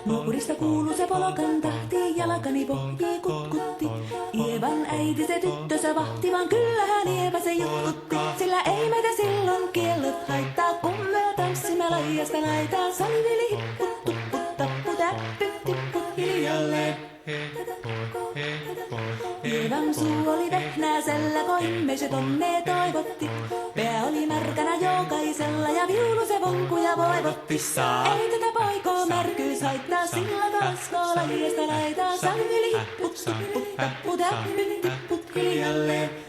Nukurista kuuluu se polokan tahti, jalkani pohjii kutkutti. Ievan äiti se tyttönsä vahti, vaan kyllähän Ieva se jutkutti. Sillä ei meitä silloin kiellot haittaa, kun me tanssimme laijasta laitaa. Salvili hipput, tupput, tapput, äppyt, tipput hiljalleen. Ievan suu oli vehnäisellä, koimme se tonne toivotti. Pää oli märkänä jokaisella ja viulu se vonkuja voivotti. Ei tätä poikoo märkyys haittaa, sillä taas laijasta laitaa. Salvili hipput, tupput, tapput, äppyt, tipput hiljalleen.